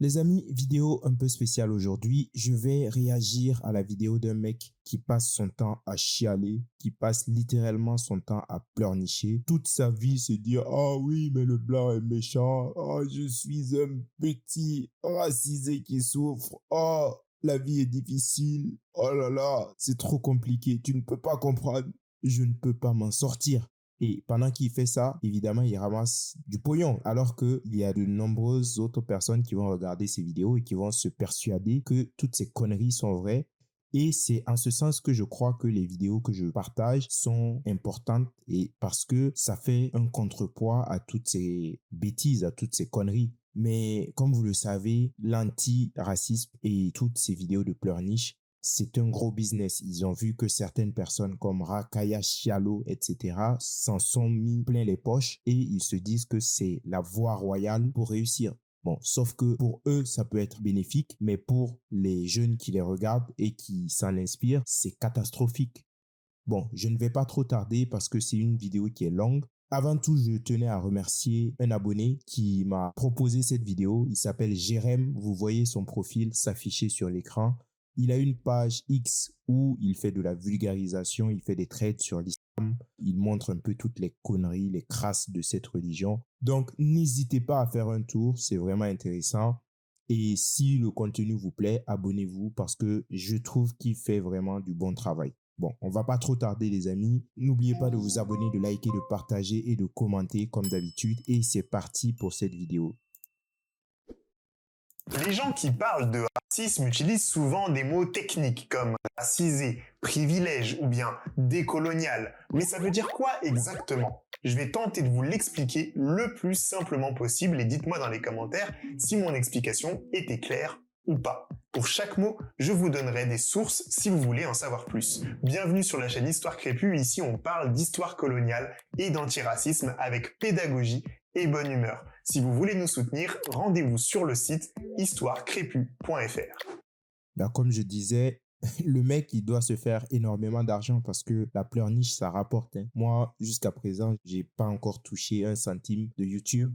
Les amis, vidéo un peu spéciale aujourd'hui. Je vais réagir à la vidéo d'un mec qui passe son temps à chialer, qui passe littéralement son temps à pleurnicher. Toute sa vie se dire «Ah oui, mais le blanc est méchant. Oh, je suis un petit racisé qui souffre. Oh, la vie est difficile. Oh là là, c'est trop compliqué. Tu ne peux pas comprendre. Je ne peux pas m'en sortir.» Et pendant qu'il fait ça, évidemment, il ramasse du pognon. Alors qu'il y a de nombreuses autres personnes qui vont regarder ces vidéos et qui vont se persuader que toutes ces conneries sont vraies. Et c'est en ce sens que je crois que les vidéos que je partage sont importantes et parce que ça fait un contrepoids à toutes ces bêtises, à toutes ces conneries. Mais comme vous le savez, l'anti-racisme et toutes ces vidéos de pleurniche, c'est un gros business. Ils ont vu que certaines personnes comme Rakaya Chialo, etc., s'en sont mis plein les poches et ils se disent que c'est la voie royale pour réussir. Bon, sauf que pour eux, ça peut être bénéfique, mais pour les jeunes qui les regardent et qui s'en inspirent, c'est catastrophique. Bon, je ne vais pas trop tarder parce que c'est une vidéo qui est longue. Avant tout, je tenais à remercier un abonné qui m'a proposé cette vidéo. Il s'appelle Jérém. Vous voyez son profil s'afficher sur l'écran. Il a une page X où il fait de la vulgarisation, il fait des trades sur l'islam. Il montre un peu toutes les conneries, les crasses de cette religion. Donc, n'hésitez pas à faire un tour, c'est vraiment intéressant. Et si le contenu vous plaît, abonnez-vous parce que je trouve qu'il fait vraiment du bon travail. Bon, on va pas trop tarder les amis. N'oubliez pas de vous abonner, de liker, de partager et de commenter comme d'habitude. Et c'est parti pour cette vidéo. Les gens qui parlent de racisme utilisent souvent des mots techniques comme racisé, privilège ou bien décolonial. Mais ça veut dire quoi exactement? Je vais tenter de vous l'expliquer le plus simplement possible et dites-moi dans les commentaires si mon explication était claire ou pas. Pour chaque mot, je vous donnerai des sources si vous voulez en savoir plus. Bienvenue sur la chaîne Histoire Crépue, ici on parle d'histoire coloniale et d'antiracisme avec pédagogie et bonne humeur. Si vous voulez nous soutenir, rendez-vous sur le site histoirecrépue.fr. Ben, comme je disais, le mec, il doit se faire énormément d'argent parce que la pleurniche, ça rapporte. Hein. Moi, jusqu'à présent, j'ai pas encore touché un centime de YouTube.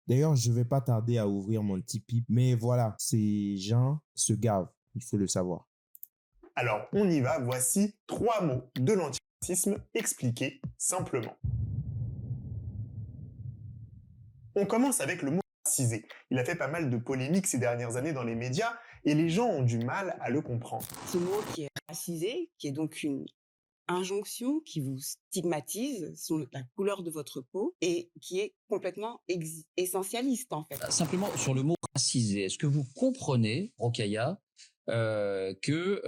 D'ailleurs, je vais pas tarder à ouvrir mon Tipeee. Mais voilà, ces gens se gavent, il faut le savoir. Alors, on y va, voici 3 mots de l'antiracisme expliqués simplement. On commence avec le mot racisé. Il a fait pas mal de polémiques ces dernières années dans les médias et les gens ont du mal à le comprendre. Ce mot qui est racisé, qui est donc une injonction qui vous stigmatise sur la couleur de votre peau et qui est complètement essentialiste en fait. Simplement sur le mot racisé, est-ce que vous comprenez, Rokhaya, que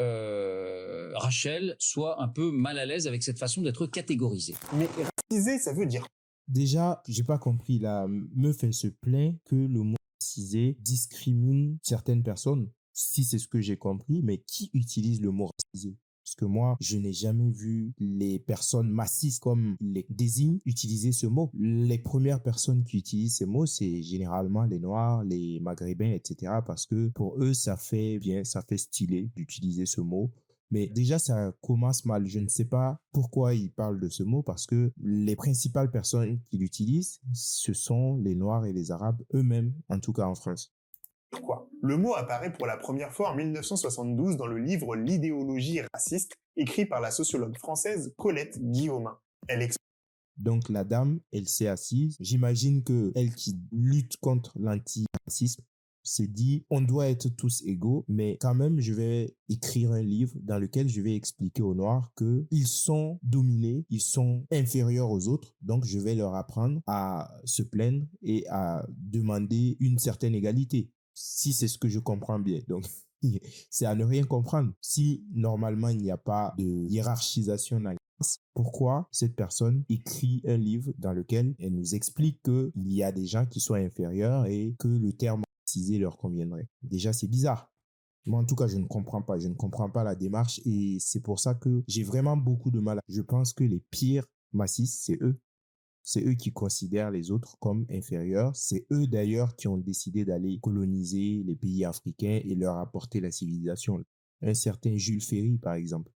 Rachel soit un peu mal à l'aise avec cette façon d'être catégorisée? Mais racisé, ça veut dire Déjà, j'ai pas compris. La meuf, elle se plaint que le mot racisé discrimine certaines personnes. Si c'est ce que j'ai compris, mais qui utilise le mot racisé? Parce que moi, je n'ai jamais vu les personnes massistes comme ils les désignent utiliser ce mot. Les premières personnes qui utilisent ces mots, c'est généralement les Noirs, les Maghrébins, etc. Parce que pour eux, ça fait bien, ça fait stylé d'utiliser ce mot. Mais déjà, ça commence mal. Je ne sais pas pourquoi il parle de ce mot parce que les principales personnes qui l'utilisent, ce sont les Noirs et les Arabes eux-mêmes, en tout cas en France. quoi? Le mot apparaît pour la première fois en 1972 dans le livre L'idéologie raciste, écrit par la sociologue française Colette Guillaumin. Elle explique Donc la dame, elle s'est assise. J'imagine que elle qui lutte contre l'antiracisme s'est dit, on doit être tous égaux, mais quand même, je vais écrire un livre dans lequel je vais expliquer aux Noirs qu'ils sont dominés, ils sont inférieurs aux autres, donc je vais leur apprendre à se plaindre et à demander une certaine égalité, si c'est ce que je comprends bien. Donc, c'est à ne rien comprendre. Si normalement, il n'y a pas de hiérarchisation dans pourquoi cette personne écrit un livre dans lequel elle nous explique qu'il y a des gens qui sont inférieurs et que le terme racisé leur conviendrait. Déjà, c'est bizarre. Moi, en tout cas, je ne comprends pas. Je ne comprends pas la démarche et c'est pour ça que j'ai vraiment beaucoup de mal. Je pense que les pires massistes, c'est eux. C'est eux qui considèrent les autres comme inférieurs. C'est eux d'ailleurs qui ont décidé d'aller coloniser les pays africains et leur apporter la civilisation. Un certain Jules Ferry, par exemple.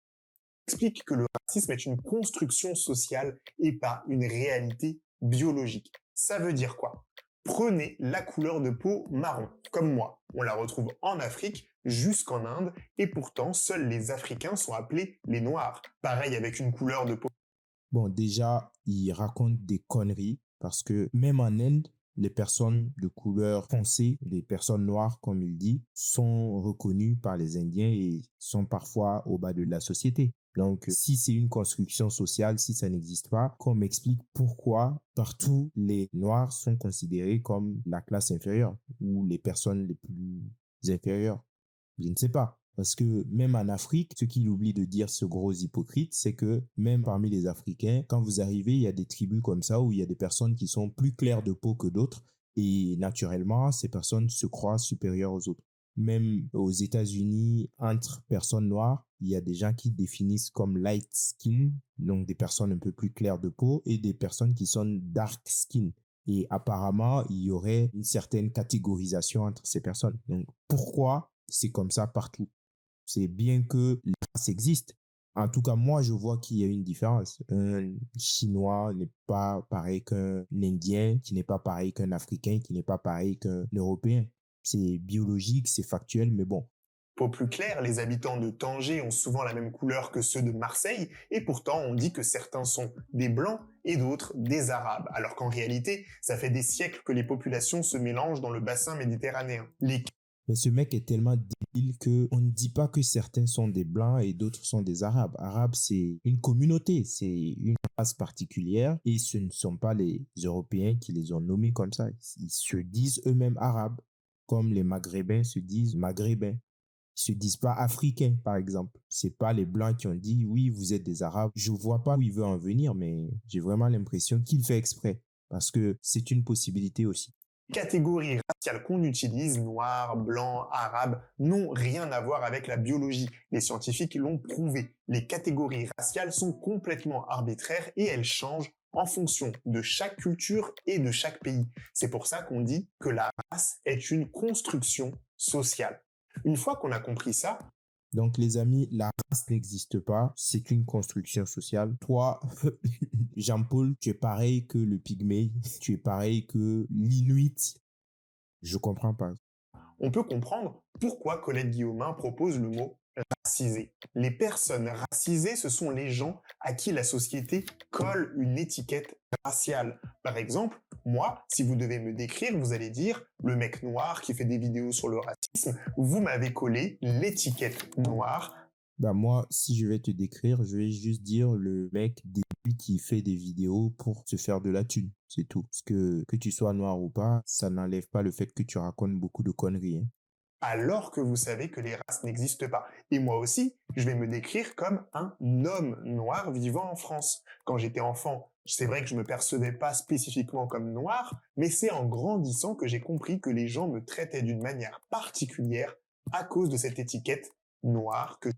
que le racisme est une construction sociale et pas une réalité biologique. Ça veut dire quoi? Prenez la couleur de peau marron, comme moi. On la retrouve en Afrique jusqu'en Inde et pourtant seuls les Africains sont appelés les Noirs. Pareil avec une couleur de peau. Bon, déjà, il raconte des conneries parce que même en Inde, les personnes de couleur foncée, les personnes noires, comme il dit, sont reconnues par les Indiens et sont parfois au bas de la société. Donc, si c'est une construction sociale, si ça n'existe pas, qu'on m'explique pourquoi partout les Noirs sont considérés comme la classe inférieure ou les personnes les plus inférieures. Je ne sais pas. Parce que même en Afrique, ce qu'il oublie de dire, ce gros hypocrite, c'est que même parmi les Africains, quand vous arrivez, il y a des tribus comme ça où il y a des personnes qui sont plus claires de peau que d'autres et naturellement, ces personnes se croient supérieures aux autres. Même aux États-Unis, entre personnes noires, il y a des gens qui définissent comme light skin, donc des personnes un peu plus claires de peau, et des personnes qui sont dark skin. Et apparemment, il y aurait une certaine catégorisation entre ces personnes. Donc, pourquoi c'est comme ça partout? C'est bien que les races existent. En tout cas, moi, je vois qu'il y a une différence. Un Chinois n'est pas pareil qu'un Indien, qui n'est pas pareil qu'un Africain, qui n'est pas pareil qu'un Européen. C'est biologique, c'est factuel, mais bon. Peau plus claire, les habitants de Tanger ont souvent la même couleur que ceux de Marseille, et pourtant on dit que certains sont des Blancs et d'autres des Arabes, alors qu'en réalité, ça fait des siècles que les populations se mélangent dans le bassin méditerranéen. Mais ce mec est tellement débile qu'on ne dit pas que certains sont des Blancs et d'autres sont des Arabes. Arabes, c'est une communauté, c'est une race particulière et ce ne sont pas les Européens qui les ont nommés comme ça. Ils se disent eux-mêmes Arabes, comme les Maghrébins se disent Maghrébins. Ils se disent pas Africains, par exemple. C'est pas les Blancs qui ont dit oui, vous êtes des Arabes. Je vois pas où il veut en venir, mais j'ai vraiment l'impression qu'il fait exprès parce que c'est une possibilité aussi. Catégories raciales qu'on utilise, noir, blanc, arabe, n'ont rien à voir avec la biologie. Les scientifiques l'ont prouvé. Les catégories raciales sont complètement arbitraires et elles changent en fonction de chaque culture et de chaque pays. C'est pour ça qu'on dit que la race est une construction sociale. Une fois qu'on a compris ça, donc, les amis, la race n'existe pas. C'est une construction sociale. Toi, Jean-Paul, tu es pareil que le pygmée. Tu es pareil que l'Inuit. Je comprends pas. on peut comprendre pourquoi Colette Guillaumin propose le mot racisé. Les personnes racisées, ce sont les gens à qui la société colle une étiquette raciale. Par exemple, moi, si vous devez me décrire, vous allez dire le mec noir qui fait des vidéos sur le racisme, vous m'avez collé l'étiquette noire. Bah moi, si je vais te décrire, je vais juste dire le mec début qui fait des vidéos pour se faire de la thune. C'est tout. Parce que tu sois noir ou pas, ça n'enlève pas le fait que tu racontes beaucoup de conneries, hein. Alors que vous savez que les races n'existent pas. Et moi aussi, je vais me décrire comme un homme noir vivant en France. Quand j'étais enfant, c'est vrai que je me percevais pas spécifiquement comme noir, mais c'est en grandissant que j'ai compris que les gens me traitaient d'une manière particulière à cause de cette étiquette noire que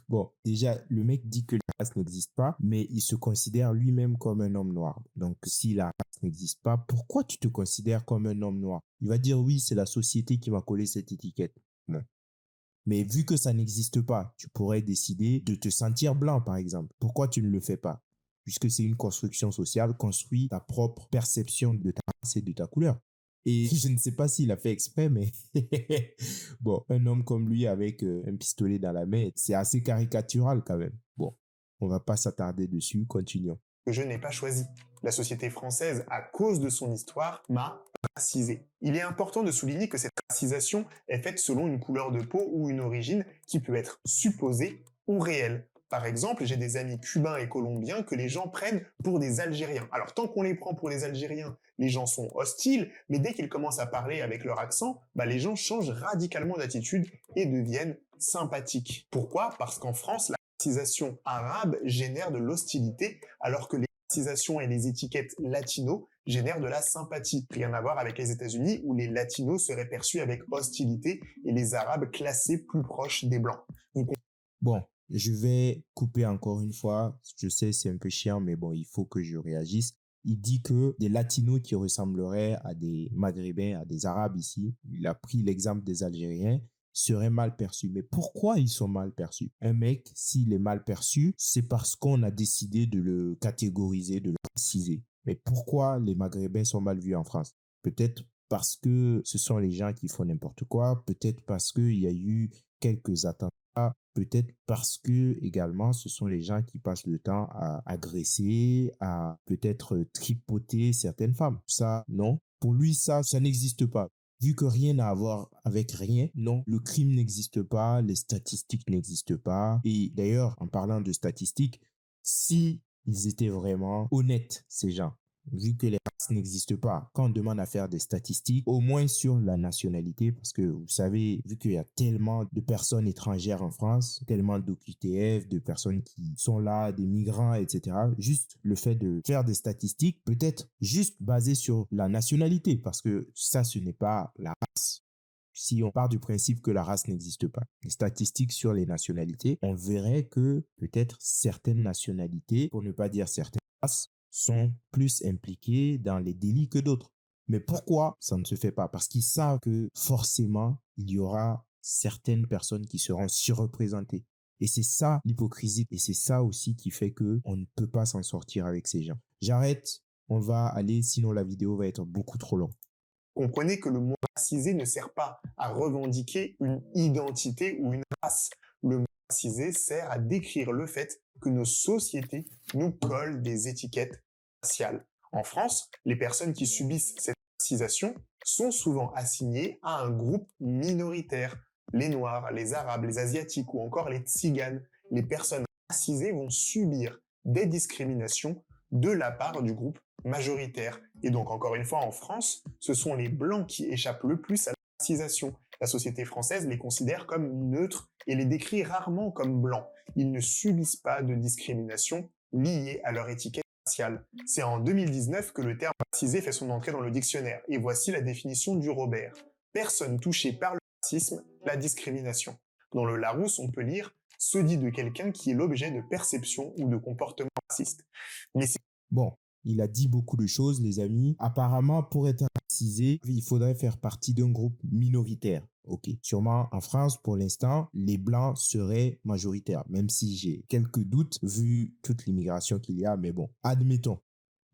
Bon, déjà, le mec dit que la race n'existe pas, mais il se considère lui-même comme un homme noir. Donc, si la race n'existe pas, pourquoi tu te considères comme un homme noir? Il va dire oui, c'est la société qui m'a collé cette étiquette. Bon. Mais vu que ça n'existe pas, tu pourrais décider de te sentir blanc, par exemple. Pourquoi tu ne le fais pas? Puisque c'est une construction sociale, construis ta propre perception de ta race et de ta couleur. Et je ne sais pas s'il a fait exprès, mais bon, un homme comme lui avec un pistolet dans la main, c'est assez caricatural quand même. Bon, on va pas s'attarder dessus, continuons. je n'ai pas choisi. La société française, à cause de son histoire, m'a racisé. Il est important de souligner que cette racisation est faite selon une couleur de peau ou une origine qui peut être supposée ou réelle. Par exemple, j'ai des amis cubains et colombiens que les gens prennent pour des Algériens. Alors tant qu'on les prend pour des Algériens, les gens sont hostiles, mais dès qu'ils commencent à parler avec leur accent, les gens changent radicalement d'attitude et deviennent sympathiques. Pourquoi? Parce qu'en France, la racisation arabe génère de l'hostilité, alors que les racisations et les étiquettes latino génèrent de la sympathie. Rien à voir avec les États-Unis où les latinos seraient perçus avec hostilité et les arabes classés plus proches des blancs. Bon, je vais couper encore une fois. Je sais, c'est un peu chiant, mais bon, il faut que je réagisse. Il dit que des latinos qui ressembleraient à des maghrébins, à des arabes ici, il a pris l'exemple des Algériens, seraient mal perçus. Mais pourquoi ils sont mal perçus? Un mec, s'il est mal perçu, c'est parce qu'on a décidé de le catégoriser, de le raciser. Mais pourquoi les maghrébins sont mal vus en France? Peut-être parce que ce sont les gens qui font n'importe quoi, peut-être parce qu'il y a eu quelques attentats, peut-être parce que également ce sont les gens qui passent le temps à agresser, à peut-être tripoter certaines femmes. Ça, non. Pour lui, ça n'existe pas. Vu que rien n'a à voir avec rien, non, le crime n'existe pas, les statistiques n'existent pas. Et d'ailleurs, en parlant de statistiques, si ils étaient vraiment honnêtes, ces gens, vu que les races n'existent pas, quand on demande à faire des statistiques, au moins sur la nationalité, parce que vous savez, vu qu'il y a tellement de personnes étrangères en France, tellement d'OQTF, de personnes qui sont là, des migrants, etc., juste le fait de faire des statistiques, peut-être juste basé sur la nationalité, parce que ça, ce n'est pas la race. Si on part du principe que la race n'existe pas, les statistiques sur les nationalités, on verrait que peut-être certaines nationalités, pour ne pas dire certaines races, sont plus impliquées dans les délits que d'autres. Mais pourquoi ça ne se fait pas? Parce qu'ils savent que forcément, il y aura certaines personnes qui seront surreprésentées. Et c'est ça l'hypocrisie. Et c'est ça aussi qui fait que on ne peut pas s'en sortir avec ces gens. J'arrête, on va aller, sinon la vidéo va être beaucoup trop longue. Comprenez que le mot racisé ne sert pas à revendiquer une identité ou une race. Le mot racisé sert à décrire le fait que nos sociétés nous collent des étiquettes raciales. En France, les personnes qui subissent cette racisation sont souvent assignées à un groupe minoritaire. Les Noirs, les Arabes, les Asiatiques ou encore les Tziganes. Les personnes racisées vont subir des discriminations de la part du groupe majoritaire. Et donc, encore une fois, en France, ce sont les Blancs qui échappent le plus à la racisation. La société française les considère comme neutres et les décrit rarement comme blancs. Ils ne subissent pas de discrimination liée à leur étiquette raciale. C'est en 2019 que le terme racisé fait son entrée dans le dictionnaire. Et voici la définition du Robert. Personne touchée par le racisme, la discrimination. Dans le Larousse, on peut lire « se dit de quelqu'un qui est l'objet de perception ou de comportement raciste ». Mais c'est Bon, il a dit beaucoup de choses, les amis. Apparemment, pour être racisé, il faudrait faire partie d'un groupe minoritaire. Ok, sûrement en France, pour l'instant, les Blancs seraient majoritaires, même si j'ai quelques doutes vu toute l'immigration qu'il y a, mais bon, admettons.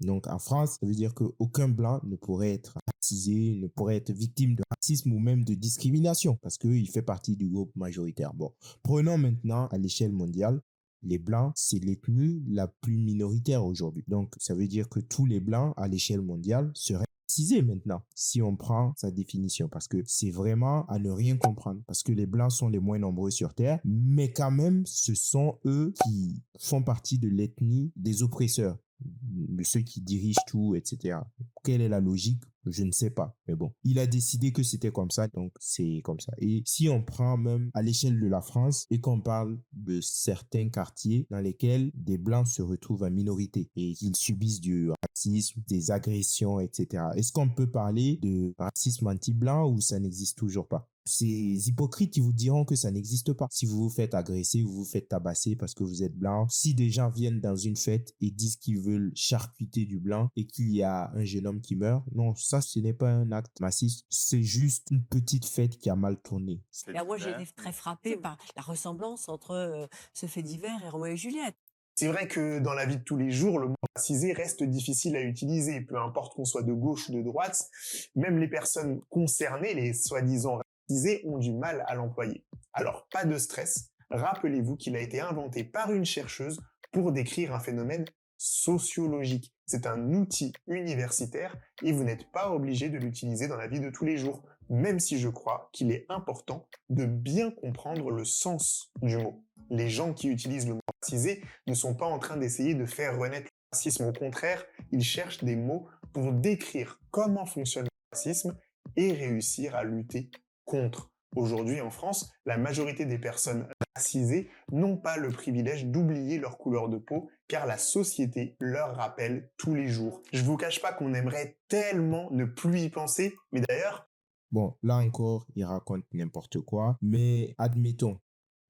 Donc en France, ça veut dire qu'aucun Blanc ne pourrait être racisé, ne pourrait être victime de racisme ou même de discrimination, parce qu'il fait partie du groupe majoritaire. Bon, prenons maintenant à l'échelle mondiale. Les Blancs, c'est l'ethnie la plus minoritaire aujourd'hui. Donc, ça veut dire que tous les Blancs à l'échelle mondiale seraient racisés maintenant, si on prend sa définition, parce que c'est vraiment à ne rien comprendre, parce que les Blancs sont les moins nombreux sur Terre, mais quand même, ce sont eux qui font partie de l'ethnie des oppresseurs, de ceux qui dirigent tout, etc. Quelle est la logique? Je ne sais pas. Mais bon, il a décidé que c'était comme ça, donc c'est comme ça. Et si on prend même à l'échelle de la France et qu'on parle de certains quartiers dans lesquels des Blancs se retrouvent en minorité et qu'ils subissent du racisme, des agressions, etc. Est-ce qu'on peut parler de racisme anti-blanc ou ça n'existe toujours pas? Ces hypocrites qui vous diront que ça n'existe pas. Si vous vous faites agresser, vous vous faites tabasser parce que vous êtes blanc, si des gens viennent dans une fête et disent qu'ils veulent charcuter du blanc et qu'il y a un jeune homme qui meurt, non, ça, ce n'est pas un acte massif, c'est juste une petite fête qui a mal tourné. Alors moi, j'ai été très frappée par la ressemblance entre ce fait divers et Roméo et Juliette. C'est vrai que dans la vie de tous les jours, le mot racisé reste difficile à utiliser, peu importe qu'on soit de gauche ou de droite, même les personnes concernées, les soi-disant racisés, ont du mal à l'employer. Alors, pas de stress, rappelez-vous qu'il a été inventé par une chercheuse pour décrire un phénomène sociologique. C'est un outil universitaire et vous n'êtes pas obligé de l'utiliser dans la vie de tous les jours, même si je crois qu'il est important de bien comprendre le sens du mot. Les gens qui utilisent le mot racisé ne sont pas en train d'essayer de faire renaître le racisme. Au contraire, ils cherchent des mots pour décrire comment fonctionne le racisme et réussir à lutter contre. Aujourd'hui en France, la majorité des personnes racisées n'ont pas le privilège d'oublier leur couleur de peau car la société leur rappelle tous les jours. Je vous cache pas qu'on aimerait tellement ne plus y penser, mais d'ailleurs... Bon, là encore, il raconte n'importe quoi, mais admettons,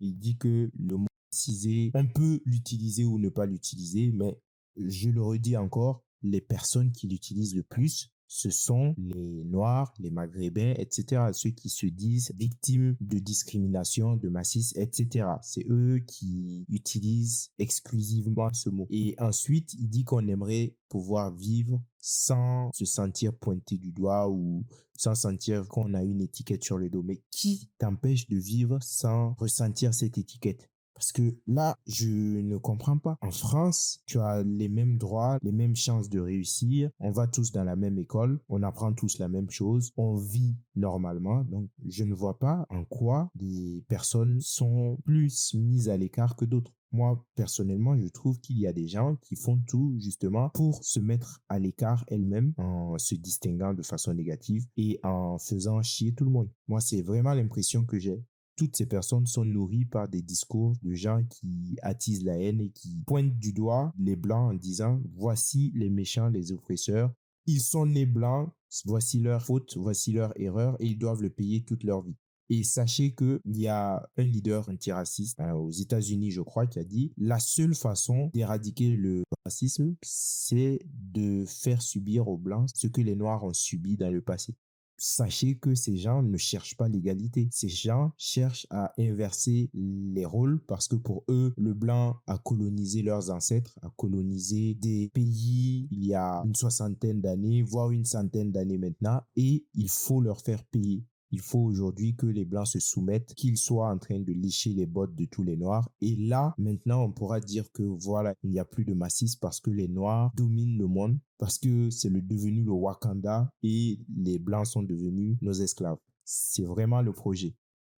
il dit que le mot racisé, on peut l'utiliser ou ne pas l'utiliser, mais je le redis encore, les personnes qui l'utilisent le plus ce sont les Noirs, les Maghrébins, etc. Ceux qui se disent victimes de discrimination, de racisme, etc. C'est eux qui utilisent exclusivement ce mot. Et ensuite, il dit qu'on aimerait pouvoir vivre sans se sentir pointé du doigt ou sans sentir qu'on a une étiquette sur le dos. Mais qui t'empêche de vivre sans ressentir cette étiquette? Parce que là, je ne comprends pas. En France, tu as les mêmes droits, les mêmes chances de réussir. On va tous dans la même école. On apprend tous la même chose. On vit normalement. Donc, je ne vois pas en quoi des personnes sont plus mises à l'écart que d'autres. Moi, personnellement, je trouve qu'il y a des gens qui font tout justement pour se mettre à l'écart elles-mêmes en se distinguant de façon négative et en faisant chier tout le monde. Moi, c'est vraiment l'impression que j'ai. Toutes ces personnes sont nourries par des discours de gens qui attisent la haine et qui pointent du doigt les blancs en disant voici les méchants, les oppresseurs. Ils sont nés blancs, voici leur faute, voici leur erreur et ils doivent le payer toute leur vie. Et sachez qu'il y a un leader antiraciste aux États-Unis, je crois, qui a dit la seule façon d'éradiquer le racisme, c'est de faire subir aux blancs ce que les noirs ont subi dans le passé. Sachez que ces gens ne cherchent pas l'égalité. Ces gens cherchent à inverser les rôles parce que pour eux, le blanc a colonisé leurs ancêtres, a colonisé des pays il y a une soixantaine d'années, voire une centaine d'années maintenant, et il faut leur faire payer. Il faut aujourd'hui que les Blancs se soumettent, qu'ils soient en train de lécher les bottes de tous les Noirs. Et là, maintenant, on pourra dire que voilà, il n'y a plus de racisme parce que les Noirs dominent le monde, parce que c'est devenu le Wakanda et les Blancs sont devenus nos esclaves. C'est vraiment le projet.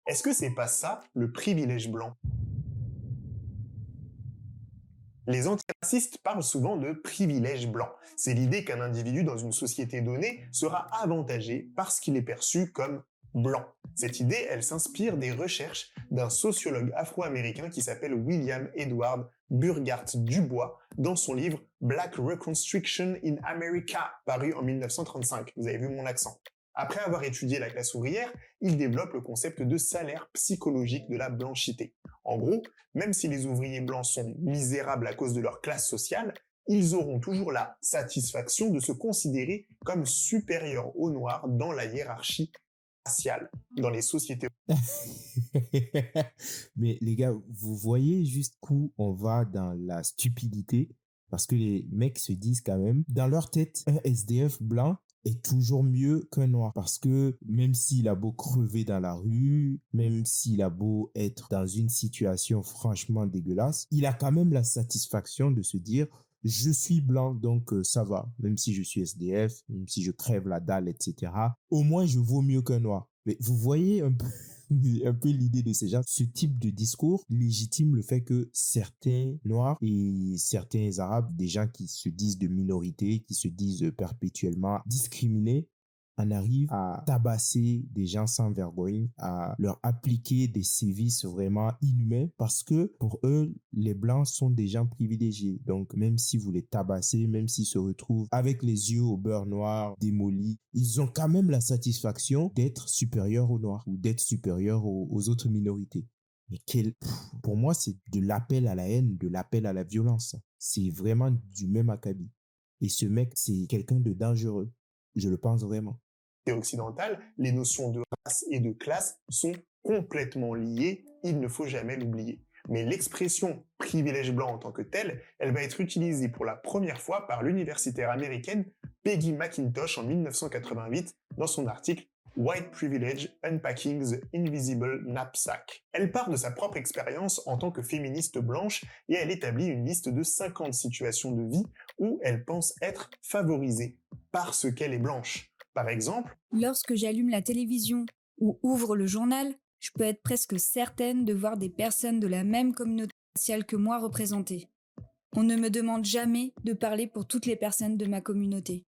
Est-ce que c'est pas ça, le privilège blanc? Les antiracistes parlent souvent de privilège blanc. C'est l'idée qu'un individu dans une société donnée sera avantagé parce qu'il est perçu comme blanc. Cette idée, elle s'inspire des recherches d'un sociologue afro-américain qui s'appelle William Edward Burghardt Dubois dans son livre Black Reconstruction in America, paru en 1935. Vous avez vu mon accent. Après avoir étudié la classe ouvrière, il développe le concept de salaire psychologique de la blanchité. En gros, même si les ouvriers blancs sont misérables à cause de leur classe sociale, ils auront toujours la satisfaction de se considérer comme supérieurs aux noirs dans la hiérarchie raciale, dans les sociétés. Mais les gars, vous voyez jusqu'où on va dans la stupidité? Parce que les mecs se disent quand même, dans leur tête, un SDF blanc est toujours mieux qu'un noir. Parce que même s'il a beau crever dans la rue, même s'il a beau être dans une situation franchement dégueulasse, il a quand même la satisfaction de se dire je suis blanc, donc ça va. Même si je suis SDF, même si je crève la dalle, etc. Au moins, je vaux mieux qu'un noir. Mais vous voyez un peu un peu l'idée de ces gens. Ce type de discours légitime le fait que certains Noirs et certains Arabes, des gens qui se disent de minorité, qui se disent perpétuellement discriminés, en arrivent à tabasser des gens sans vergogne, à leur appliquer des sévices vraiment inhumains parce que pour eux, les Blancs sont des gens privilégiés. Donc, même si vous les tabassez, même s'ils se retrouvent avec les yeux au beurre noir démolis, ils ont quand même la satisfaction d'être supérieurs aux Noirs ou d'être supérieurs aux autres minorités. Mais pour moi, c'est de l'appel à la haine, de l'appel à la violence. C'est vraiment du même acabit. Et ce mec, c'est quelqu'un de dangereux. Je le pense vraiment. Occidentale, les notions de race et de classe sont complètement liées, il ne faut jamais l'oublier. Mais l'expression privilège blanc en tant que telle, elle va être utilisée pour la première fois par l'universitaire américaine Peggy McIntosh en 1988 dans son article White Privilege Unpacking the Invisible Knapsack. Elle part de sa propre expérience en tant que féministe blanche et elle établit une liste de 50 situations de vie où elle pense être favorisée parce qu'elle est blanche. Par exemple, lorsque j'allume la télévision ou ouvre le journal, je peux être presque certaine de voir des personnes de la même communauté raciale que moi représentées. On ne me demande jamais de parler pour toutes les personnes de ma communauté.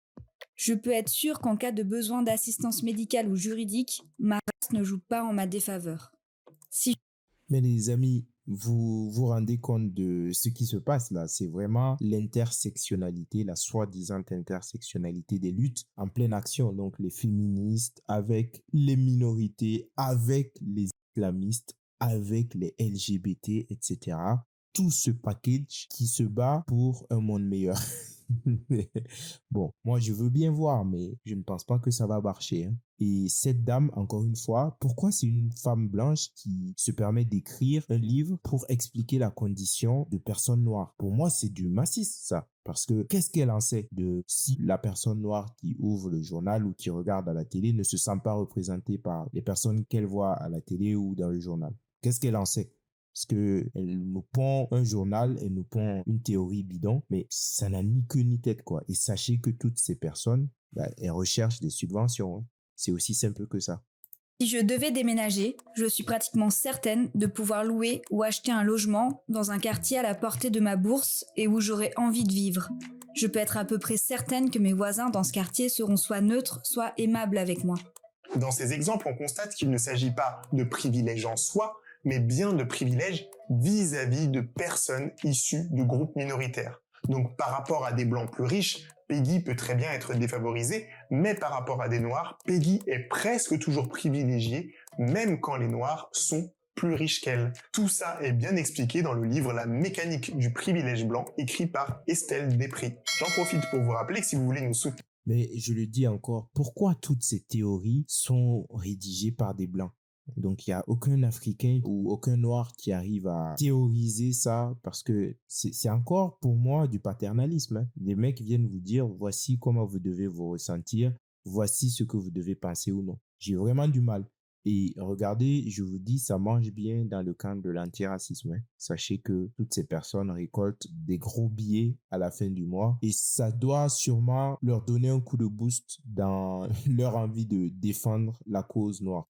Je peux être sûre qu'en cas de besoin d'assistance médicale ou juridique, ma race ne joue pas en ma défaveur. Mais les amis, vous vous rendez compte de ce qui se passe là? C'est vraiment l'intersectionnalité, la soi-disant intersectionnalité des luttes en pleine action. Donc les féministes avec les minorités, avec les islamistes, avec les LGBT, etc. Tout ce package qui se bat pour un monde meilleur. Bon, moi je veux bien voir, mais je ne pense pas que ça va marcher, hein. Et cette dame, encore une fois, pourquoi c'est une femme blanche qui se permet d'écrire un livre pour expliquer la condition de personnes noires? Pour moi, c'est du massisme, ça. Parce que qu'est-ce qu'elle en sait de si la personne noire qui ouvre le journal ou qui regarde à la télé ne se sent pas représentée par les personnes qu'elle voit à la télé ou dans le journal? Qu'est-ce qu'elle en sait? Parce que elle nous pond un journal, elle nous pond une théorie bidon, mais ça n'a ni queue ni tête, quoi. Et sachez que toutes ces personnes, bah, elles recherchent des subventions, hein. C'est aussi simple que ça. Si je devais déménager, je suis pratiquement certaine de pouvoir louer ou acheter un logement dans un quartier à la portée de ma bourse et où j'aurais envie de vivre. Je peux être à peu près certaine que mes voisins dans ce quartier seront soit neutres, soit aimables avec moi. Dans ces exemples, on constate qu'il ne s'agit pas de privilèges en soi, mais bien de privilèges vis-à-vis de personnes issues de groupes minoritaires. Donc par rapport à des blancs plus riches, Peggy peut très bien être défavorisée, mais par rapport à des noirs, Peggy est presque toujours privilégiée, même quand les noirs sont plus riches qu'elle. Tout ça est bien expliqué dans le livre La mécanique du privilège blanc, écrit par Estelle Després. J'en profite pour vous rappeler que si vous voulez nous soutenir, Mais je le dis encore, pourquoi toutes ces théories sont rédigées par des blancs? Donc, il n'y a aucun Africain ou aucun Noir qui arrive à théoriser ça parce que c'est encore pour moi du paternalisme, hein. Les mecs viennent vous dire, voici comment vous devez vous ressentir, voici ce que vous devez penser ou non. J'ai vraiment du mal. Et regardez, je vous dis, ça mange bien dans le camp de l'antiracisme, hein. Sachez que toutes ces personnes récoltent des gros billets à la fin du mois et ça doit sûrement leur donner un coup de boost dans leur envie de défendre la cause noire.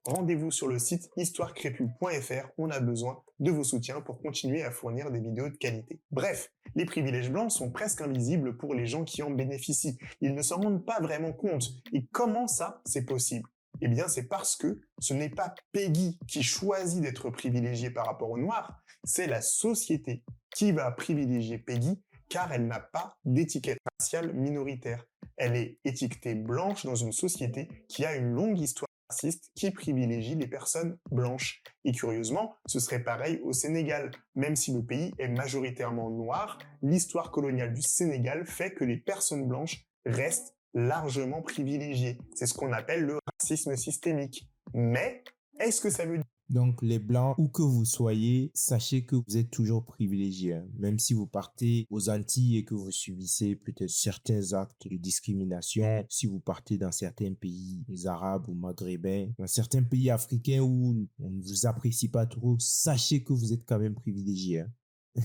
rendez-vous sur le site histoirecrépue.fr. On a besoin de vos soutiens pour continuer à fournir des vidéos de qualité. Bref, les privilèges blancs sont presque invisibles pour les gens qui en bénéficient. Ils ne s'en rendent pas vraiment compte. Et comment ça, c'est possible? Eh bien, c'est parce que ce n'est pas Peggy qui choisit d'être privilégiée par rapport aux Noirs, c'est la société qui va privilégier Peggy car elle n'a pas d'étiquette raciale minoritaire. Elle est étiquetée blanche dans une société qui a une longue histoire raciste qui privilégie les personnes blanches. Et curieusement, ce serait pareil au Sénégal. Même si le pays est majoritairement noir, l'histoire coloniale du Sénégal fait que les personnes blanches restent largement privilégiées. C'est ce qu'on appelle le racisme systémique. Mais, est-ce que ça veut dire Donc, les Blancs, où que vous soyez, sachez que vous êtes toujours privilégiés, hein. Même si vous partez aux Antilles et que vous subissez peut-être certains actes de discrimination, si vous partez dans certains pays arabes ou maghrébins, dans certains pays africains où on ne vous apprécie pas trop, sachez que vous êtes quand même privilégiés, hein.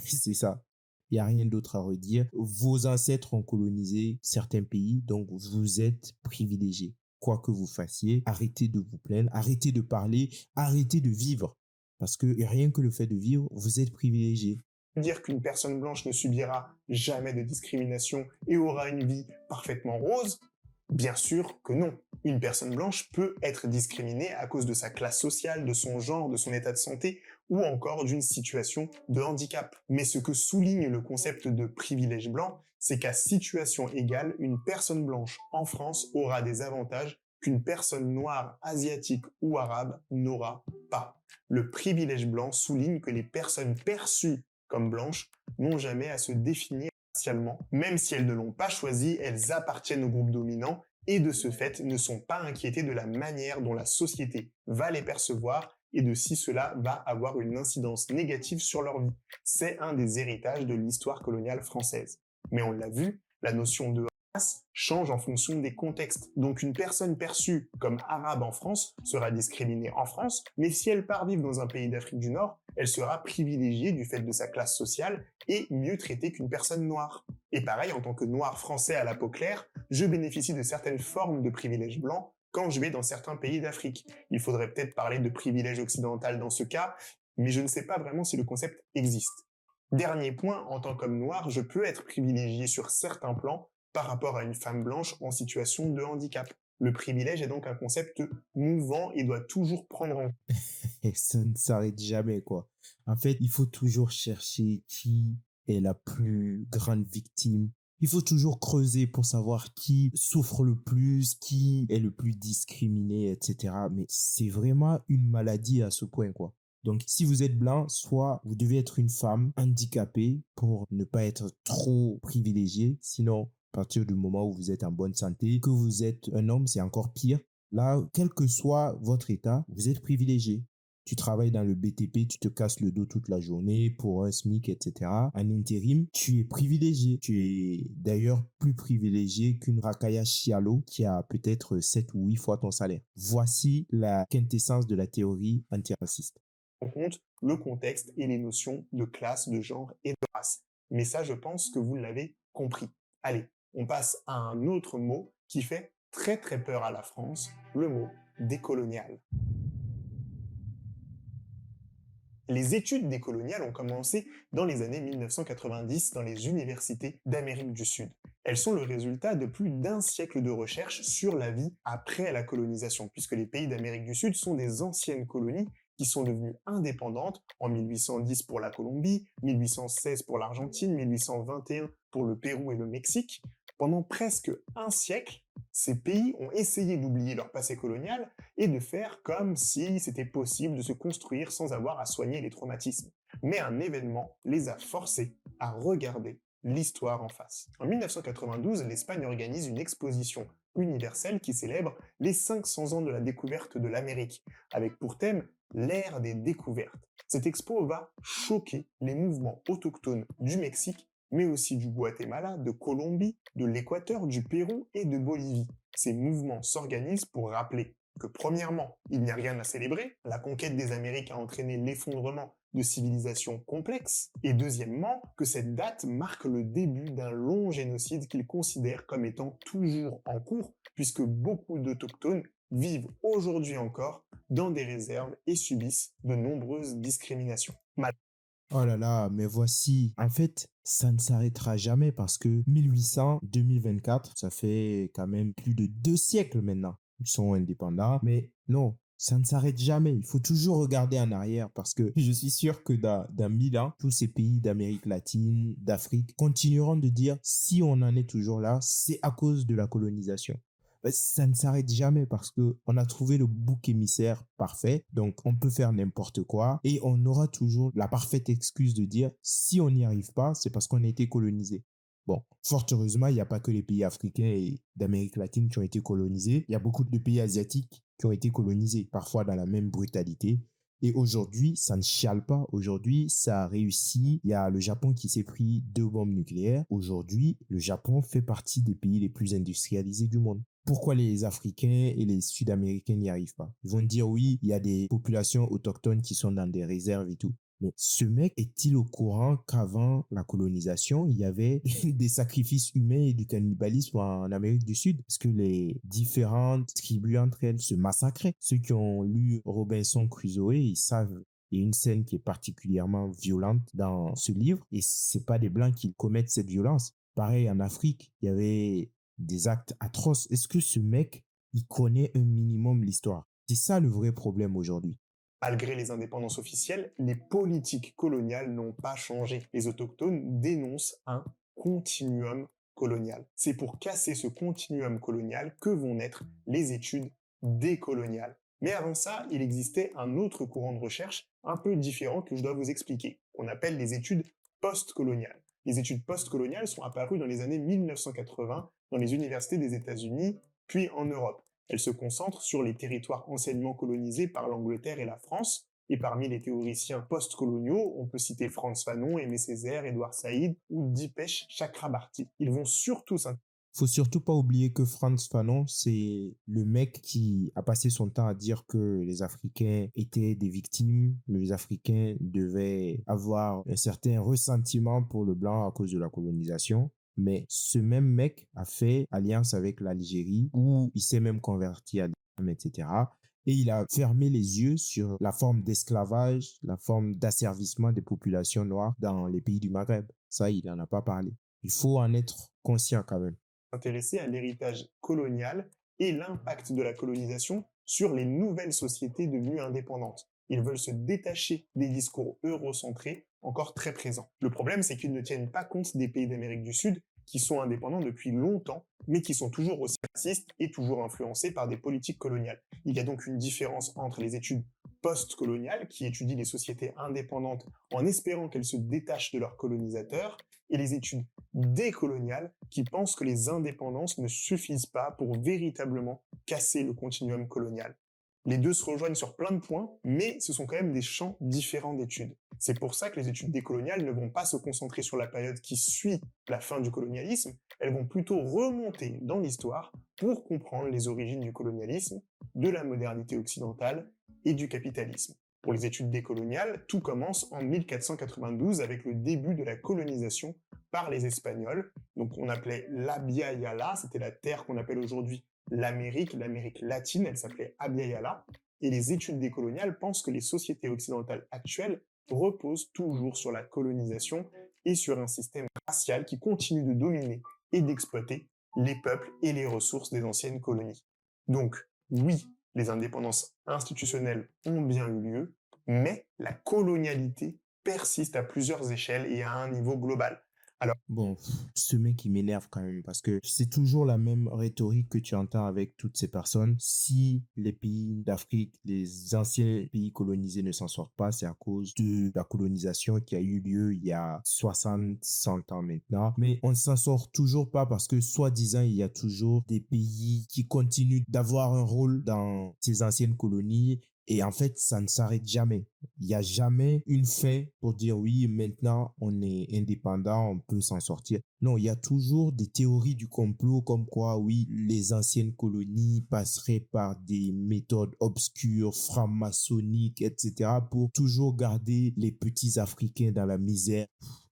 C'est ça. Il n'y a rien d'autre à redire. Vos ancêtres ont colonisé certains pays, donc vous êtes privilégiés. Quoi que vous fassiez, arrêtez de vous plaindre, arrêtez de parler, arrêtez de vivre. Parce que rien que le fait de vivre, vous êtes privilégié. dire qu'une personne blanche ne subira jamais de discrimination et aura une vie parfaitement rose? Bien sûr que non. Une personne blanche peut être discriminée à cause de sa classe sociale, de son genre, de son état de santé ou encore d'une situation de handicap. Mais ce que souligne le concept de privilège blanc, c'est qu'à situation égale, une personne blanche en France aura des avantages qu'une personne noire, asiatique ou arabe n'aura pas. Le privilège blanc souligne que les personnes perçues comme blanches n'ont jamais à se définir racialement. Même si elles ne l'ont pas choisi, elles appartiennent au groupe dominant et de ce fait ne sont pas inquiétées de la manière dont la société va les percevoir et de si cela va avoir une incidence négative sur leur vie. C'est un des héritages de l'histoire coloniale française. Mais on l'a vu, la notion de race change en fonction des contextes. Donc une personne perçue comme arabe en France sera discriminée en France, mais si elle part vivre dans un pays d'Afrique du Nord, elle sera privilégiée du fait de sa classe sociale et mieux traitée qu'une personne noire. Et pareil, en tant que noir français à la peau claire, je bénéficie de certaines formes de privilèges blancs quand je vais dans certains pays d'Afrique. Il faudrait peut-être parler de privilège occidental dans ce cas, mais je ne sais pas vraiment si le concept existe. Dernier point, en tant qu'homme noir, je peux être privilégié sur certains plans par rapport à une femme blanche en situation de handicap. Le privilège est donc un concept mouvant et doit toujours prendre en compte. Et ça ne s'arrête jamais, quoi. En fait, il faut toujours chercher qui est la plus grande victime. Il faut toujours creuser pour savoir qui souffre le plus, qui est le plus discriminé, etc. Mais c'est vraiment une maladie à ce point, quoi. Donc, si vous êtes blanc, soit vous devez être une femme handicapée pour ne pas être trop privilégié. Sinon, à partir du moment où vous êtes en bonne santé, que vous êtes un homme, c'est encore pire. Là, quel que soit votre état, vous êtes privilégié. Tu travailles dans le BTP, tu te casses le dos toute la journée pour un SMIC, etc. En intérim, tu es privilégié. Tu es d'ailleurs plus privilégié qu'une Rakaya Chialo qui a peut-être 7 ou 8 fois ton salaire. Voici la quintessence de la théorie antiraciste. En compte le contexte et les notions de classe, de genre et de race. Mais ça, je pense que vous l'avez compris. Allez, on passe à un autre mot qui fait très très peur à la France, le mot décolonial. Les études décoloniales ont commencé dans les années 1990 dans les universités d'Amérique du Sud. Elles sont le résultat de plus d'un siècle de recherche sur la vie après la colonisation, puisque les pays d'Amérique du Sud sont des anciennes colonies qui sont devenues indépendantes en 1810 pour la Colombie, 1816 pour l'Argentine, 1821 pour le Pérou et le Mexique. Pendant presque un siècle, ces pays ont essayé d'oublier leur passé colonial et de faire comme si c'était possible de se construire sans avoir à soigner les traumatismes. Mais un événement les a forcés à regarder l'histoire en face. En 1992, l'Espagne organise une exposition universelle qui célèbre les 500 ans de la découverte de l'Amérique, avec pour thème l'ère des découvertes. Cette expo va choquer les mouvements autochtones du Mexique, mais aussi du Guatemala, de Colombie, de l'Équateur, du Pérou et de Bolivie. Ces mouvements s'organisent pour rappeler que premièrement, il n'y a rien à célébrer, la conquête des Amériques a entraîné l'effondrement de civilisations complexes, et deuxièmement, que cette date marque le début d'un long génocide qu'ils considèrent comme étant toujours en cours, puisque beaucoup d'autochtones vivent aujourd'hui encore dans des réserves et subissent de nombreuses discriminations. Oh là là, mais voici, en fait, ça ne s'arrêtera jamais parce que 1800-2024, ça fait quand même plus de 2 siècles maintenant. Ils sont indépendants, mais non, ça ne s'arrête jamais. Il faut toujours regarder en arrière parce que je suis sûr que dans 1000 ans, tous ces pays d'Amérique latine, d'Afrique continueront de dire si on en est toujours là, c'est à cause de la colonisation. Ça ne s'arrête jamais parce que on a trouvé le bouc émissaire parfait. Donc, on peut faire n'importe quoi et on aura toujours la parfaite excuse de dire si on n'y arrive pas, c'est parce qu'on a été colonisé. Bon, fort heureusement, il n'y a pas que les pays africains et d'Amérique latine qui ont été colonisés. Il y a beaucoup de pays asiatiques qui ont été colonisés, parfois dans la même brutalité. Et aujourd'hui, ça ne chiale pas. Aujourd'hui, ça a réussi. Il y a le Japon qui s'est pris 2 bombes nucléaires. Aujourd'hui, le Japon fait partie des pays les plus industrialisés du monde. Pourquoi les Africains et les Sud-Américains n'y arrivent pas? Ils vont dire oui, il y a des populations autochtones qui sont dans des réserves et tout. Mais ce mec est-il au courant qu'avant la colonisation, il y avait des sacrifices humains et du cannibalisme en Amérique du Sud? Parce que les différentes tribus entre elles se massacraient. Ceux qui ont lu Robinson Crusoe, ils savent. Il y a une scène qui est particulièrement violente dans ce livre et c'est pas des Blancs qui commettent cette violence. Pareil, en Afrique, il y avait des actes atroces. Est-ce que ce mec, il connaît un minimum l'histoire? C'est ça le vrai problème aujourd'hui. Malgré les indépendances officielles, les politiques coloniales n'ont pas changé. Les autochtones dénoncent un continuum colonial. C'est pour casser ce continuum colonial que vont naître les études décoloniales. Mais avant ça, il existait un autre courant de recherche un peu différent que je dois vous expliquer, qu'on appelle les études postcoloniales. Les études postcoloniales sont apparues dans les années 1980 dans les universités des États-Unis, puis en Europe. Elles se concentrent sur les territoires anciennement colonisés par l'Angleterre et la France, et parmi les théoriciens post-coloniaux, on peut citer Frantz Fanon, Aimé Césaire, Édouard Saïd ou Dipesh Chakrabarty. Ils vont surtout Faut surtout pas oublier que Frantz Fanon, c'est le mec qui a passé son temps à dire que les Africains étaient des victimes, les Africains devaient avoir un certain ressentiment pour le blanc à cause de la colonisation. Mais ce même mec a fait alliance avec l'Algérie où il s'est même converti à l'islam, etc. Et il a fermé les yeux sur la forme d'esclavage, la forme d'asservissement des populations noires dans les pays du Maghreb. Ça, il n'en a pas parlé. Il faut en être conscient quand même. S'intéresser à l'héritage colonial et l'impact de la colonisation sur les nouvelles sociétés devenues indépendantes. Ils veulent se détacher des discours eurocentrés encore très présents. Le problème, c'est qu'ils ne tiennent pas compte des pays d'Amérique du Sud qui sont indépendants depuis longtemps, mais qui sont toujours aussi racistes et toujours influencés par des politiques coloniales. Il y a donc une différence entre les études post-coloniales, qui étudient les sociétés indépendantes en espérant qu'elles se détachent de leurs colonisateurs, et les études décoloniales, qui pensent que les indépendances ne suffisent pas pour véritablement casser le continuum colonial. Les deux se rejoignent sur plein de points, mais ce sont quand même des champs différents d'études. C'est pour ça que les études décoloniales ne vont pas se concentrer sur la période qui suit la fin du colonialisme, elles vont plutôt remonter dans l'histoire pour comprendre les origines du colonialisme, de la modernité occidentale et du capitalisme. Pour les études décoloniales, tout commence en 1492 avec le début de la colonisation par les Espagnols. Donc on appelait l'Abya Yala, c'était la terre qu'on appelle aujourd'hui l'Amérique latine, elle s'appelait Abya Yala. Et les études décoloniales pensent que les sociétés occidentales actuelles reposent toujours sur la colonisation et sur un système racial qui continue de dominer et d'exploiter les peuples et les ressources des anciennes colonies. Donc, oui, les indépendances institutionnelles ont bien eu lieu, mais la colonialité persiste à plusieurs échelles et à un niveau global. Alors, Bon, ce mec, il m'énerve quand même parce que c'est toujours la même rhétorique que tu entends avec toutes ces personnes. Si les pays d'Afrique, les anciens pays colonisés ne s'en sortent pas, c'est à cause de la colonisation qui a eu lieu il y a 60, 100 ans maintenant. Mais on ne s'en sort toujours pas parce que, soi-disant, il y a toujours des pays qui continuent d'avoir un rôle dans ces anciennes colonies. Et en fait, ça ne s'arrête jamais. Il n'y a jamais une fin pour dire oui, maintenant on est indépendant, on peut s'en sortir. Non, il y a toujours des théories du complot comme quoi, oui, les anciennes colonies passeraient par des méthodes obscures, franc-maçonniques, etc. pour toujours garder les petits Africains dans la misère.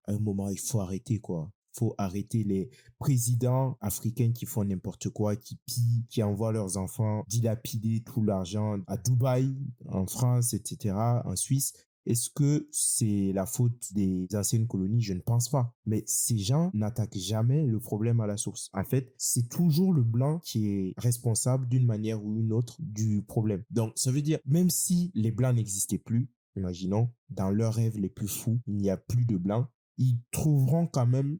À un moment, il faut arrêter, quoi. Faut arrêter les présidents africains qui font n'importe quoi, qui pillent, qui envoient leurs enfants dilapider tout l'argent à Dubaï, en France, etc., en Suisse. Est-ce que c'est la faute des anciennes colonies? Je ne pense pas. Mais ces gens n'attaquent jamais le problème à la source. En fait, c'est toujours le blanc qui est responsable d'une manière ou une autre du problème. Donc, ça veut dire, même si les blancs n'existaient plus, imaginons, dans leurs rêves les plus fous, il n'y a plus de blancs, ils trouveront quand même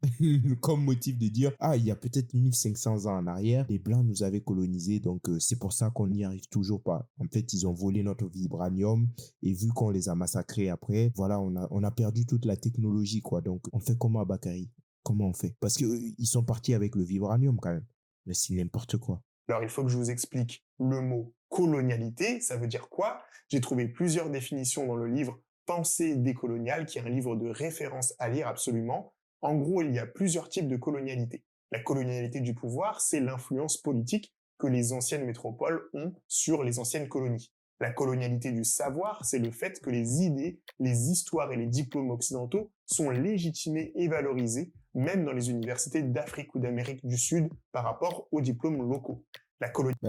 comme motif de dire ah, il y a peut-être 1500 ans en arrière, les blancs nous avaient colonisés, donc c'est pour ça qu'on n'y arrive toujours pas. En fait, ils ont volé notre vibranium et vu qu'on les a massacrés après, voilà, on a perdu toute la technologie, quoi. Donc, on fait comment à Bakary? Comment on fait? Parce que ils sont partis avec le vibranium quand même. Mais c'est n'importe quoi. il faut que je vous explique le mot colonialité, ça veut dire quoi? J'ai trouvé plusieurs définitions dans le livre Pensée décoloniale, qui est un livre de référence à lire absolument. En gros, il y a plusieurs types de colonialité. La colonialité du pouvoir, c'est l'influence politique que les anciennes métropoles ont sur les anciennes colonies. La colonialité du savoir, c'est le fait que les idées, les histoires et les diplômes occidentaux sont légitimés et valorisés, même dans les universités d'Afrique ou d'Amérique du Sud, par rapport aux diplômes locaux.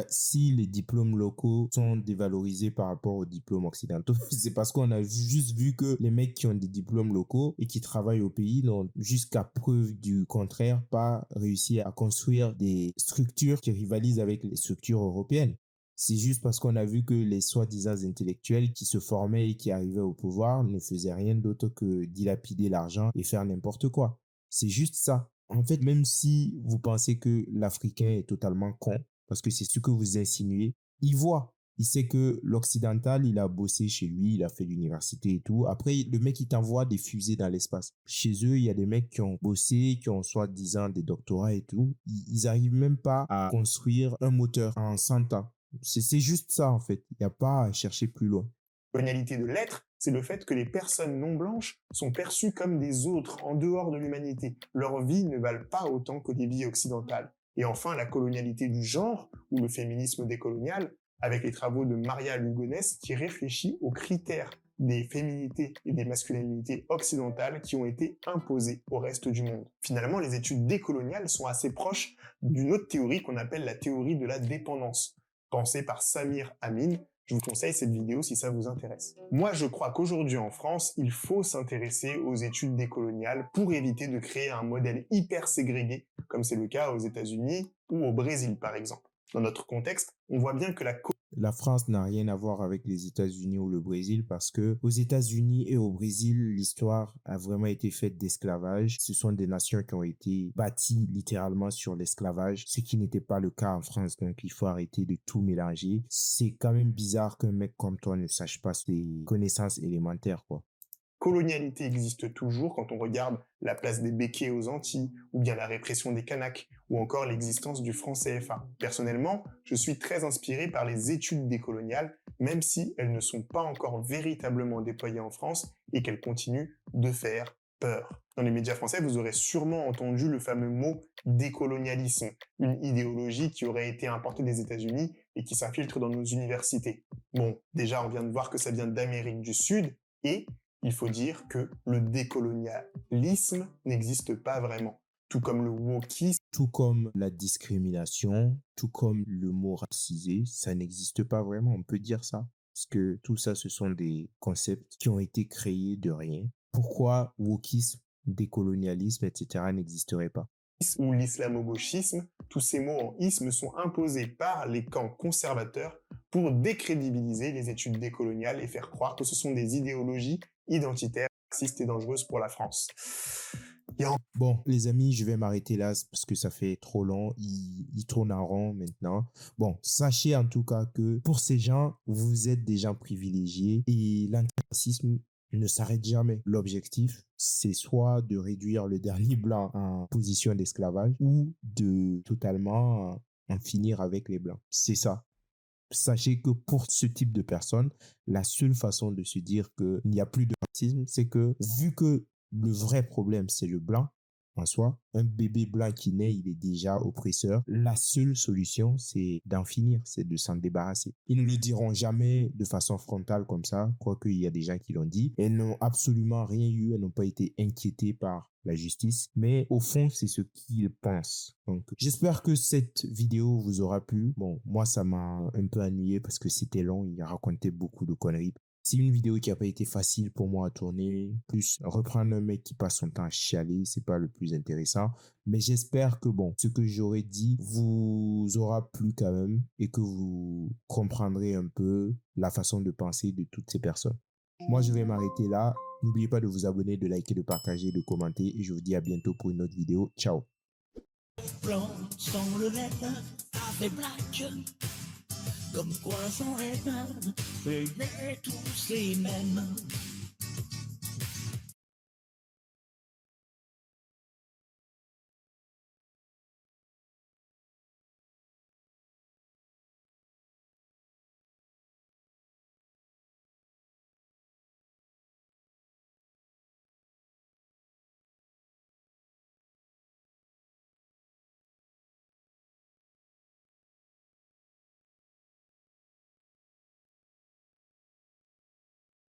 Si les diplômes locaux sont dévalorisés par rapport aux diplômes occidentaux, c'est parce qu'on a juste vu que les mecs qui ont des diplômes locaux et qui travaillent au pays n'ont, jusqu'à preuve du contraire, pas réussi à construire des structures qui rivalisent avec les structures européennes. C'est juste parce qu'on a vu que les soi-disant intellectuels qui se formaient et qui arrivaient au pouvoir ne faisaient rien d'autre que dilapider l'argent et faire n'importe quoi. C'est juste ça. En fait, même si vous pensez que l'Africain est totalement con, parce que c'est ce que vous insinuez, il voit. Il sait que l'occidental, il a bossé chez lui, il a fait l'université et tout. Après, le mec, il t'envoie des fusées dans l'espace. Chez eux, il y a des mecs qui ont bossé, qui ont soi-disant des doctorats et tout. Ils arrivent même pas à construire un moteur en 100 ans. C'est juste ça, en fait. Il n'y a pas à chercher plus loin. La colonialité de l'être, c'est le fait que les personnes non blanches sont perçues comme des autres, en dehors de l'humanité. Leurs vies ne valent pas autant que les vies occidentales. Et enfin, la colonialité du genre, ou le féminisme décolonial, avec les travaux de Maria Lugones, qui réfléchit aux critères des féminités et des masculinités occidentales qui ont été imposés au reste du monde. Finalement, les études décoloniales sont assez proches d'une autre théorie qu'on appelle la théorie de la dépendance, pensée par Samir Amin. Je vous conseille cette vidéo si ça vous intéresse. Moi, je crois qu'aujourd'hui en France, il faut s'intéresser aux études décoloniales pour éviter de créer un modèle hyper ségrégué, comme c'est le cas aux États-Unis ou au Brésil, par exemple. Dans notre contexte, on voit bien que La France n'a rien à voir avec les États-Unis ou le Brésil parce que aux États-Unis et au Brésil, l'histoire a vraiment été faite d'esclavage. Ce sont des nations qui ont été bâties littéralement sur l'esclavage, ce qui n'était pas le cas en France. Donc, il faut arrêter de tout mélanger. C'est quand même bizarre qu'un mec comme toi ne sache pas ses connaissances élémentaires, quoi. Colonialité existe toujours quand on regarde la place des béquets aux Antilles, ou bien la répression des Kanaks, ou encore l'existence du franc CFA. Personnellement, je suis très inspiré par les études décoloniales, même si elles ne sont pas encore véritablement déployées en France et qu'elles continuent de faire peur. Dans les médias français, vous aurez sûrement entendu le fameux mot décolonialisme, une idéologie qui aurait été importée des États-Unis et qui s'infiltre dans nos universités. Bon, déjà on vient de voir que ça vient d'Amérique du Sud et il faut dire que le décolonialisme n'existe pas vraiment, tout comme le wokisme. Tout comme la discrimination, tout comme le mot racisé, ça n'existe pas vraiment, on peut dire ça. Parce que tout ça, ce sont des concepts qui ont été créés de rien. Pourquoi wokisme, décolonialisme, etc. n'existeraient pas? Ou l'islamo-gauchisme, tous ces mots en isme sont imposés par les camps conservateurs pour décrédibiliser les études décoloniales et faire croire que ce sont des idéologies identitaires, racistes et dangereuses pour la France. Bon, les amis, je vais m'arrêter là parce que ça fait trop long. Il tourne en rond maintenant. Bon, sachez en tout cas que pour ces gens, vous êtes des gens privilégiés et l'antiracisme ne s'arrête jamais. L'objectif, c'est soit de réduire le dernier blanc en position d'esclavage ou de totalement en finir avec les blancs. C'est ça. Sachez que pour ce type de personnes, la seule façon de se dire qu'il n'y a plus de racisme, c'est que vu que le vrai problème, c'est le blanc en soi, un bébé blanc qui naît, il est déjà oppresseur. La seule solution, c'est d'en finir, c'est de s'en débarrasser. Ils ne le diront jamais de façon frontale comme ça, quoique il y a des gens qui l'ont dit. Elles n'ont absolument rien eu, elles n'ont pas été inquiétées par la justice, mais au fond, c'est ce qu'ils pensent. Donc, j'espère que cette vidéo vous aura plu. Bon, moi, ça m'a un peu ennuyé parce que c'était long, il a raconté beaucoup de conneries. C'est une vidéo qui n'a pas été facile pour moi à tourner. Plus, reprendre un mec qui passe son temps à chialer, c'est pas le plus intéressant. Mais j'espère que, bon, ce que j'aurais dit vous aura plu quand même et que vous comprendrez un peu la façon de penser de toutes ces personnes. Moi, je vais m'arrêter là. N'oubliez pas de vous abonner, de liker, de partager, de commenter. Et je vous dis à bientôt pour une autre vidéo. Ciao. Blanc sans le vert, avec black, comme quoi sans rêve, c'est tous les mêmes.